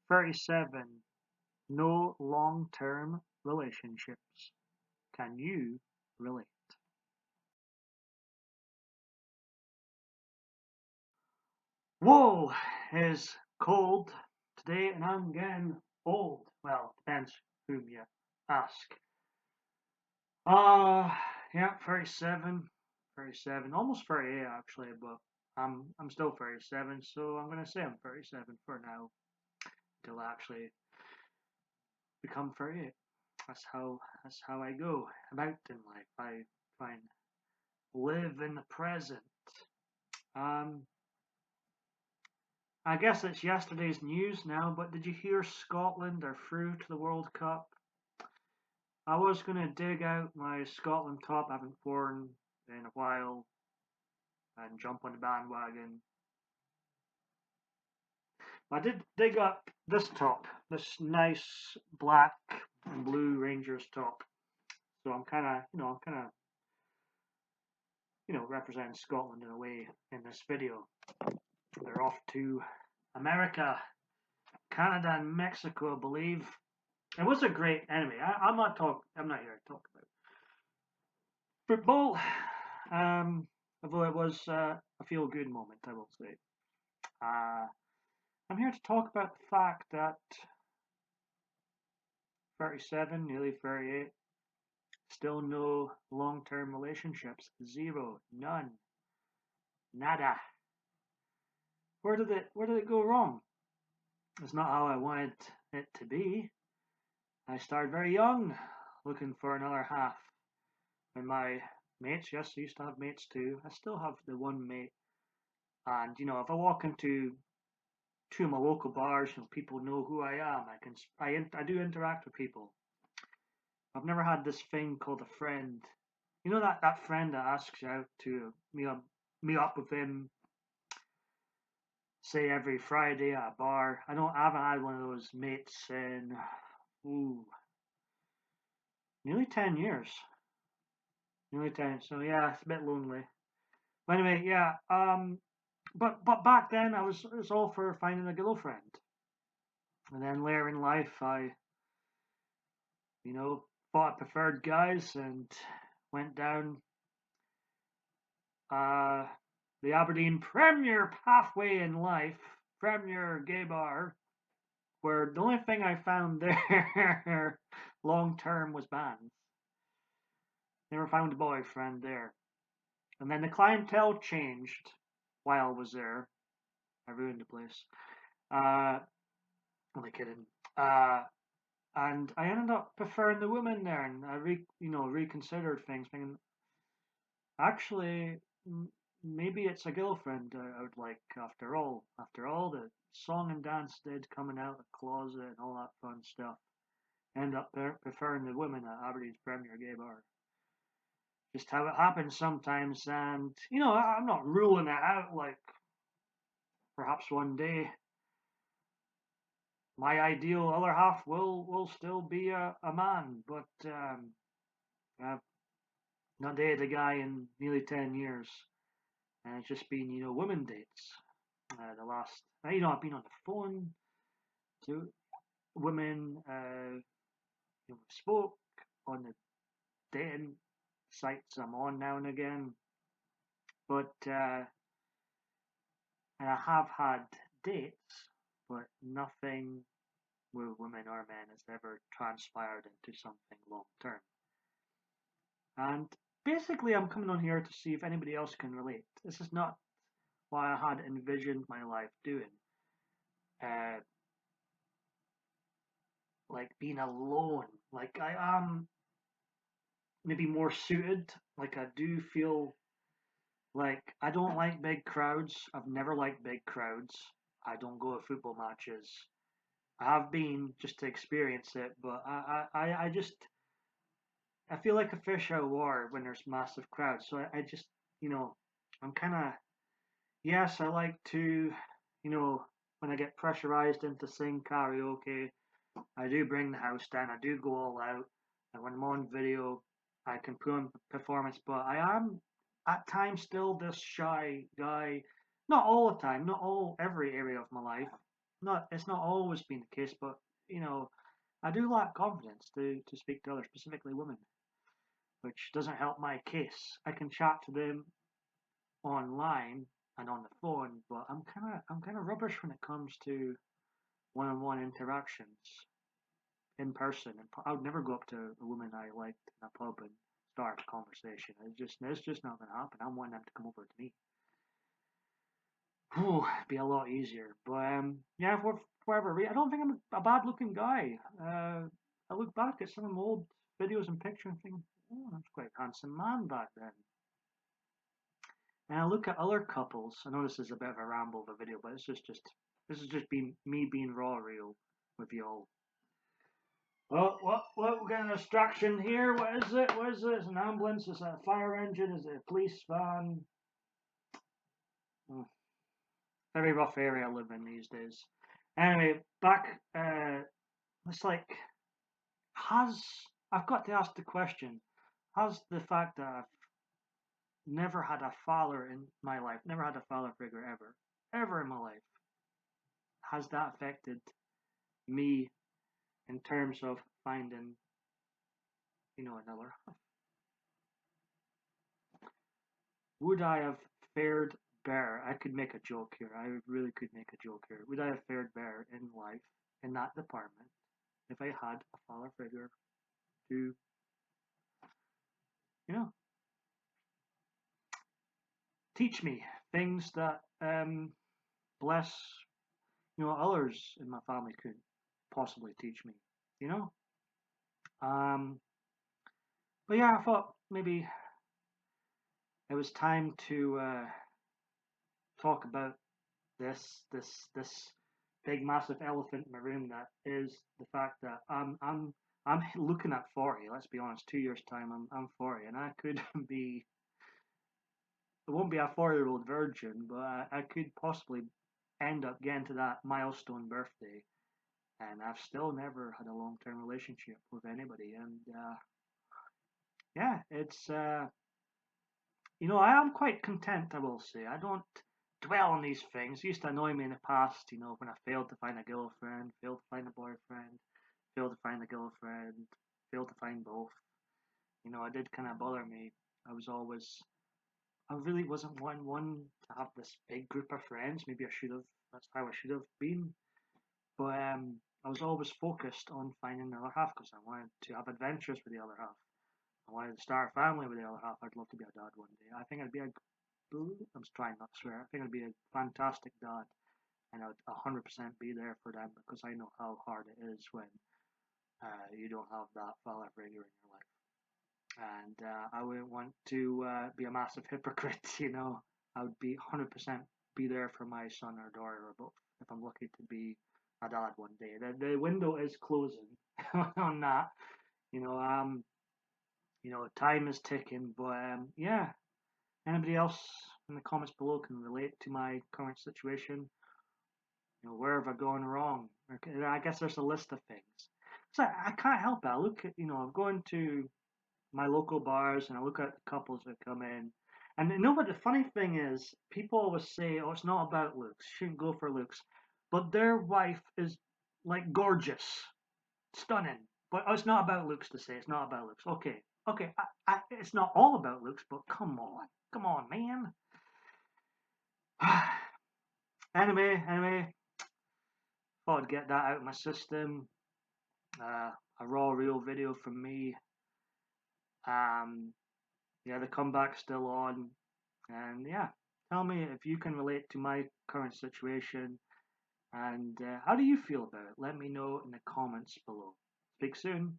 37. No long-term relationships. Can you relate? Whoa, it's cold today and I'm getting old. Well, depends whom you ask. Uh, yeah, 37, 37, almost 38 actually, but I'm still 37, so I'm gonna say I'm 37 for now until I actually become 38. That's how I go about in life. I try and live in the present. Um, I guess it's yesterday's news now, but did you hear Scotland are through to the World Cup? I was gonna dig out my Scotland top I haven't worn in a while and jump on the bandwagon. I did dig up this top, this nice black and blue Rangers top. So I'm kind of, representing Scotland in a way in this video. They're off to America, Canada, and Mexico, I believe. It was a great anyway. I'm not here to talk about football. Um, Although it was a feel-good moment, I will say. Uh, I'm here to talk about the fact that 37, nearly 38, still no long-term relationships. Zero, none, nada. Where did it go wrong? It's not how I wanted it to be. I started very young, looking for another half. And my mates, yes, I used to have mates too. I still have the one mate. And if I walk into two of my local bars, people know who I am. I do interact with people. I've never had this thing called a friend. You know that friend that asks you out to meet up with him, say every Friday at a bar. I haven't had one of those mates in ooh nearly 10 years. Nearly 10. So yeah, it's a bit lonely. But anyway, yeah. But back then it was all for finding a girlfriend. And then later in life, I thought I preferred guys and went down uh, the Aberdeen Premier pathway in life, Premier Gay Bar, where the only thing I found there long term was bands. Never found a boyfriend there. And then the clientele changed while I was there. I ruined the place. Uh, only kidding. Uh, and I ended up preferring the women there, and I reconsidered things, thinking actually maybe it's a girlfriend I would like after all. After all the song and dance did coming out of the closet and all that fun stuff, end up preferring the women at Aberdeen's Premier Gay Bar. Just how it happens sometimes, and I'm not ruling it out. Like perhaps one day my ideal other half will still be a man, but I've not dated a guy in nearly 10 years, and it's just been women dates. The last, I've been on the phone to women. Spoke on the dating sites I'm on now and again, but and I have had dates, but nothing with women or men has ever transpired into something long term. And basically, I'm coming on here to see if anybody else can relate. This is not what I had envisioned my life doing. Uh, like being alone. Like I am maybe more suited. Like I do feel like I don't like big crowds. I've never liked big crowds. I don't go to football matches. I have been just to experience it, but I just I feel like a fish out of water when there's massive crowds. So I just you know I'm kind of yes, I like to when I get pressurized into sing karaoke, I do bring the house down. I do go all out, and when I'm on video, I can put on performance. But I am at times still this shy guy. Not all the time, not all every area of my life. Not it's not always been the case, but you know, I do lack confidence to speak to others, specifically women, which doesn't help my case. I can chat to them online and on the phone, but I'm kind of rubbish when it comes to one-on-one interactions in person. And I would never go up to a woman I liked in a pub and start a conversation. It's just not going to happen. I'm wanting them to come over to me. Whew, it'd be a lot easier. But yeah, for whatever reason, I don't think I'm a bad-looking guy. I look back at some of my old videos and pictures and think, oh, that's quite a handsome man back then. And I look at other couples. I know this is a bit of a ramble of a video, but this is just being me being raw real with you all. Oh, what? We got an distraction here. What is it? What is it? Is it an ambulance? Is it a fire engine? Is it a police van? Hmm, very rough area I live in these days. Anyway, back. It's like, has I've got to ask the question: has the fact that I've never had a father in my life, never had a father figure ever in my life, has that affected me in terms of finding, another? Would I have fared better? I could make a joke here. I really could make a joke here. Would I have fared better in life in that department if I had a father figure to, you know, teach me things that, bless, others in my family could possibly teach me, you know? Um, but yeah, I thought maybe it was time to talk about this big massive elephant in the room that is the fact that I'm looking at 40. Let's be honest, 2 years time I'm 40, and I could be it won't be a 4-year-old virgin, but I could possibly end up getting to that milestone birthday, and I've still never had a long term relationship with anybody, and yeah, it's I am quite content, I will say. I don't dwell on these things. It used to annoy me in the past, when I failed to find a girlfriend, failed to find a boyfriend, failed to find a girlfriend, failed to find both. It did kind of bother me. I was always, I really wasn't one to have this big group of friends. Maybe I should have. That's how I should have been. But I was always focused on finding the other half because I wanted to have adventures with the other half. I wanted to start a family with the other half. I'd love to be a dad one day. I think I'd be a I'm trying not to swear. I think I'd be a fantastic dad, and I'd 100% be there for them because I know how hard it is when you don't have that father figure in your life. And I wouldn't want to be a massive hypocrite. I would be 100% be there for my son or daughter or both if I'm lucky to be a dad one day. The window is closing on that. You know, um, time is ticking, but yeah. Anybody else in the comments below can relate to my current situation? Where have I gone wrong? Okay, I guess there's a list of things. So I can't help it. I look at, I'm going to my local bars and I look at couples that come in. And you know what the funny thing is? People always say, oh, it's not about looks. You shouldn't go for looks. But their wife is like gorgeous, stunning. But it's not about looks to say it's not about looks. Okay, okay, it's not all about looks, but come on, man. Anyway, thought I'd get that out of my system. A raw, real video from me. Um, yeah, the comeback's still on, and yeah, tell me if you can relate to my current situation, and how do you feel about it? Let me know in the comments below. Speak soon.